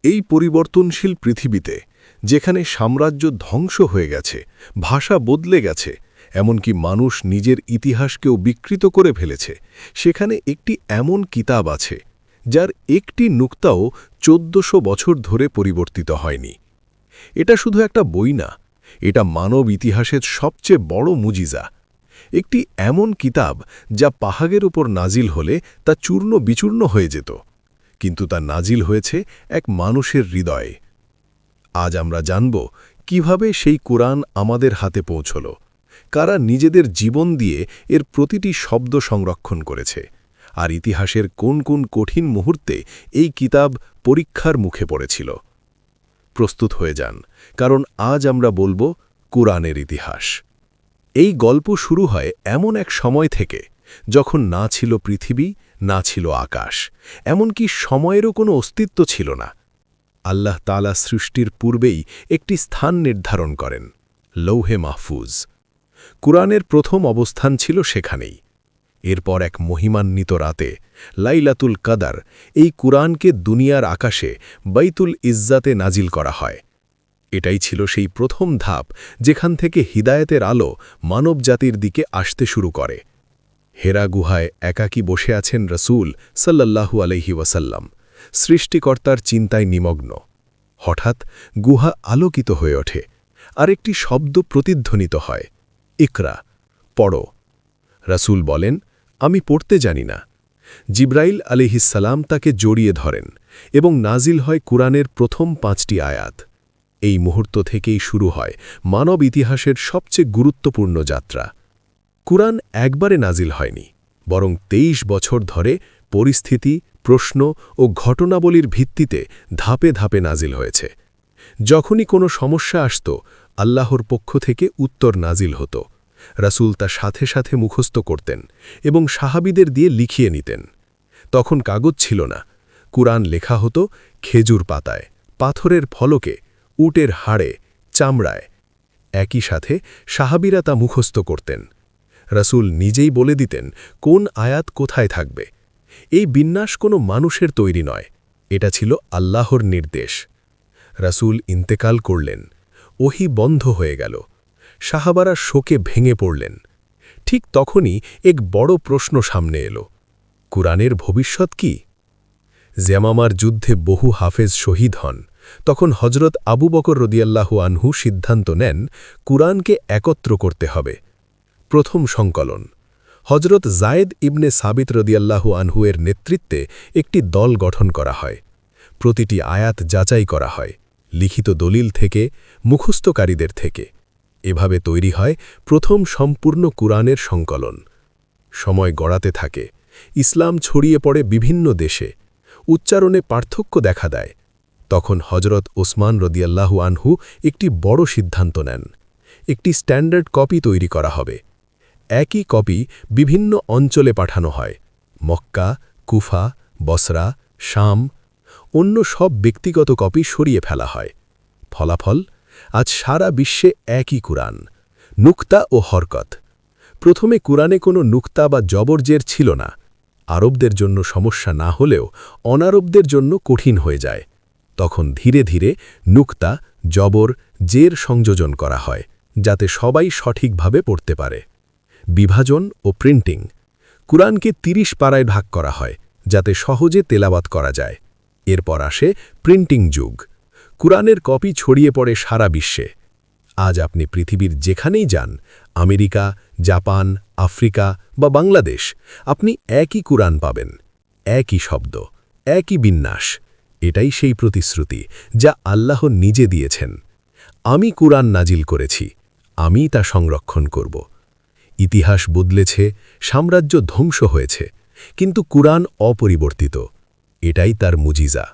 এই পরিবর্তনশীল পৃথিবীতে যেখানে সাম্রাজ্য ধ্বংস হয়ে গেছে, ভাষা বদলে গেছে, এমনকি মানুষ নিজের ইতিহাসকেও বিকৃত করে ফেলেছে, সেখানে একটি এমন কিতাব আছে যার একটি নুক্তাও ১৪০০ বছর ধরে পরিবর্তিত হয়নি। এটা শুধু একটা বই না, এটা মানব ইতিহাসের সবচেয়ে বড় মুজিজা। একটি এমন কিতাব যা পাহাড়ের উপর নাজিল হলে তা চূর্ণ বিচূর্ণ হয়ে যেত, কিন্তু তা নাজিল হয়েছে এক মানুষের হৃদয়ে। আজ আমরা জানব কিভাবে সেই কুরআন আমাদের হাতে পৌঁছল, কারা নিজেদের জীবন দিয়ে এর প্রতিটি শব্দ সংরক্ষণ করেছে, আর ইতিহাসের কোন কোন কঠিন মুহূর্তে এই কিতাব পরীক্ষার মুখে পড়েছিল। প্রস্তুত হয়ে যান, কারণ আজ আমরা বলবো কুরআনের ইতিহাস। এই গল্প শুরু হয় এমন এক সময় থেকে যখন না ছিল পৃথিবী, না ছিল আকাশ, এমনকি সময়েরও কোনো অস্তিত্ব ছিল না। আল্লাহ তাআলা সৃষ্টির পূর্বেই একটি স্থান নির্ধারণ করেন, লৌহে মাহফুজ। কুরআনের প্রথম অবস্থান ছিল সেখানেই। এরপর এক মহিমান্বিত রাতে, লাইলাতুল কদর, এই কুরআনকে দুনিয়ার আকাশে বাইতুল ইজ্জাতে নাজিল করা হয়। এটাই ছিল সেই প্রথম ধাপ যেখান থেকে হিদায়েতের আলো মানবজাতির দিকে আসতে শুরু করে। হেরা গুহায় একাকী বসে আছেন রসূল সাল্লাল্লাহু আলাইহি ওয়াসাল্লাম, সৃষ্টিকর্তার চিন্তায় নিমগ্ন। হঠাৎ গুহা আলোকিত হয়ে ওঠে, আর একটি শব্দ প্রতিধ্বনিত হয়, ইকরা, পড়ো। রসূল বলেন, আমি পড়তে জানি না। জিব্রাইল আলাইহিসসালাম তাকে জড়িয়ে ধরেন এবং নাজিল হয় কুরআনের প্রথম ৫টি আয়াত। এই মুহূর্ত থেকেই শুরু হয় মানব ইতিহাসের সবচেয়ে গুরুত্বপূর্ণ যাত্রা। কুরআন একবারে নাজিল হয়নি, বরং ২৩ বছর ধরে পরিস্থিতি, প্রশ্ন ও ঘটনাবলীর ভিত্তিতে ধাপে ধাপে নাজিল হয়েছে। যখনই কোনো সমস্যা আসত, আল্লাহর পক্ষ থেকে উত্তর নাজিল হতো। রাসূল তা সাথে সাথে মুখস্থ করতেন এবং সাহাবীদের দিয়ে লিখিয়ে নিতেন। তখন কাগজ ছিল না, কুরআন লেখা হতো খেজুর পাতায়, পাথরের ফলকে, উটের হাড়ে, চামড়ায়। একই সাথে সাহাবীরা তা মুখস্থ করতেন। রাসূল নিজেই বলে দিতেন কোন আয়াত কোথায় থাকবে। এই বিন্যাস কোনো মানুষের তৈরি নয়, এটা ছিল আল্লাহর নির্দেশ। রাসূল ইন্তেকাল করলেন, ওহী বন্ধ হয়ে গেল, সাহাবারা শোকে ভেঙে পড়লেন। ঠিক তখনই এক বড় প্রশ্ন সামনে এলো, কুরআনের ভবিষ্যৎ কি? ইয়ামামার যুদ্ধে বহু হাফেজ শহীদ হন। তখন হজরত আবু বকর রাদিয়াল্লাহু আনহু সিদ্ধান্ত নেন কুরআনকে একত্র করতে হবে। প্রথম সংকলন। হজরত জায়েদ ইবনে সাবিত রাদিয়াল্লাহু আনহু এর নেতৃত্বে একটি দল গঠন করা হয়। প্রতিটি আয়াত যাচাই করা হয়, লিখিত দলিল থেকে, মুখস্থকারীদের থেকে। এভাবে তৈরি হয় প্রথম সম্পূর্ণ কুরআনের সংকলন। সময় গড়াতে থাকে, ইসলাম ছড়িয়ে পড়ে বিভিন্ন দেশে, উচ্চারণে পার্থক্য দেখা দেয়। তখন হজরত ওসমান রাদিয়াল্লাহু আনহু একটি বড় সিদ্ধান্ত নেন, একটি স্ট্যান্ডার্ড কপি তৈরি করা হবে। একই কপি বিভিন্ন অঞ্চলে পাঠানো হয়, মক্কা, কুফা, বসরা, শাম। অন্য সব ব্যক্তিগত কপি সরিয়ে ফেলা হয়। ফলাফল, আজ সারা বিশ্বে একই কুরআন, নুক্তা ও হরকত। প্রথমে কুরআনে কোনো নুক্তা বা জবরজের ছিল না। আরবদের জন্য সমস্যা না হলেও অনারবদের জন্য কঠিন হয়ে যায়। তখন ধীরে ধীরে নুক্তা, জবর, জের সংযোজন করা হয়, যাতে সবাই সঠিকভাবে পড়তে পারে। বিভাজন ও প্রিন্টিং। কুরআনকে ৩০ পারায় ভাগ করা হয়, যাতে সহজে তেলাওয়াত করা যায়। এরপর আসে প্রিন্টিং যুগ। কুরআনের কপি ছড়িয়ে পড়ে সারা বিশ্বে। আজ আপনি পৃথিবীর যেখানেই যান, আমেরিকা, জাপান, আফ্রিকা বা বাংলাদেশ, আপনি একই কুরআন পাবেন, একই শব্দ, একই বিন্যাস। এটাই সেই প্রতিশ্রুতি যা আল্লাহ নিজে দিয়েছেন। আমি কুরআন নাজিল করেছি, আমি তা সংরক্ষণ করব। ইতিহাস বদলেছে, সাম্রাজ্য ধ্বংস হয়েছে, কিন্তু কুরআন অপরিবর্তিত। এটাই তার মুজিজা।